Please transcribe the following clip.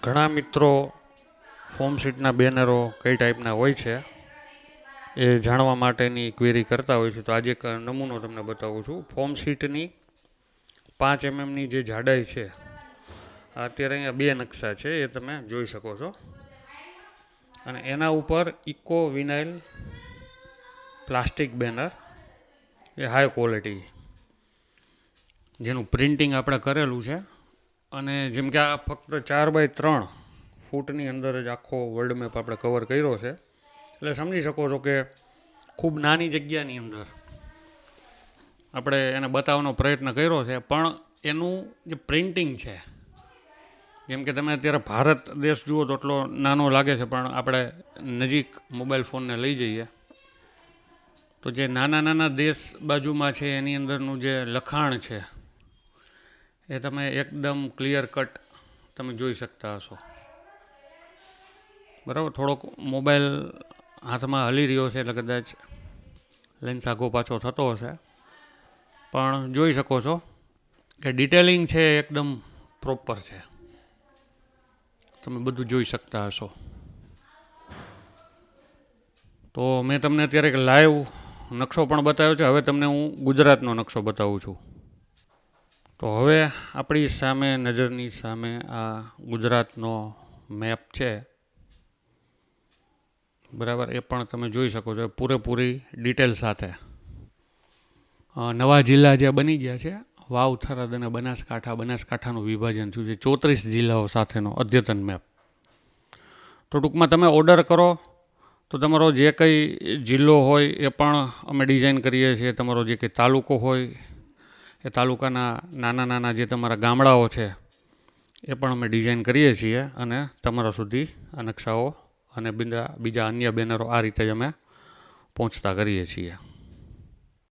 ઘણા મિત્રો ફોર્મ શીટના બેનરો કઈ ટાઈપના હોય છે એ જાણવા માટેની ક્વેરી કરતા હોય છે. તો આજે એક નમૂનો તમને બતાવું છું. ફોર્મ શીટની 5 mm જે જાડાઈ છે, અત્યારે અહીંયા 2 નકશા છે એ તમે જોઈ શકો છો. અને એના ઉપર ઇકો વિનાઇલ પ્લાસ્ટિક બેનર, એ હાઈ ક્વોલિટી, જેનું પ્રિન્ટિંગ આપણે કરેલું છે. અને જેમ કે આ ફક્ત 4x3 ફૂટની અંદર જ આખો વર્લ્ડ મેપ આપણે કવર કર્યો છે. એટલે સમજી શકો છો કે ખૂબ નાની જગ્યાની અંદર આપણે એને બતાવવાનો પ્રયત્ન કર્યો છે. પણ એનું જે પ્રિન્ટિંગ છે, જેમ કે તમે અત્યારે ભારત દેશ જુઓ તો એટલો નાનો લાગે છે, પણ આપણે નજીક મોબાઈલ ફોનને લઈ જઈએ તો જે નાના નાના દેશ બાજુમાં છે એની અંદરનું જે લખાણ છે એ તમે એકદમ ક્લિયર કટ તમે જોઈ શકતા હશો. બરાબર, થોડોક મોબાઈલ હાથમાં હલી રહ્યો છે એટલે કદાચ લેન્સ આગો પાછો થતો હશે, પણ જોઈ શકો છો કે ડિટેલિંગ છે એકદમ પ્રોપર છે. તમે બધું જોઈ શકતા હશો. તો મેં તમને અત્યારે એક લાઈવ નકશો પણ બતાવ્યો છે. હવે તમને હું ગુજરાતનો નકશો બતાવું છું. તો હવે આપણી સામે, નજરની સામે આ ગુજરાતનો મેપ છે. બરાબર, એ પણ તમે જોઈ શકો છો પૂરેપૂરી ડિટેલ સાથે. નવા જિલ્લા જે બની ગયા છે, વાવ, થરાદ અને બનાસકાંઠા, બનાસકાંઠાનું વિભાજન થયું છે 34 જિલ્લાઓ સાથેનો અદ્યતન મેપ. તો ટૂંકમાં તમે ઓર્ડર કરો તો તમારો જે કંઈ જિલ્લો હોય એ પણ અમે ડિઝાઇન કરીએ છીએ. તમારો જે કંઈ તાલુકો હોય એ તાલુકાના નાના નાના જે તમારા ગામડાઓ છે એ પણ અમે ડિઝાઇન કરીએ છીએ અને તમારા સુધી આ નકશાઓ અને બીજા અન્ય બેનરો આ રીતે જ અમે પહોંચતા કરીએ છીએ.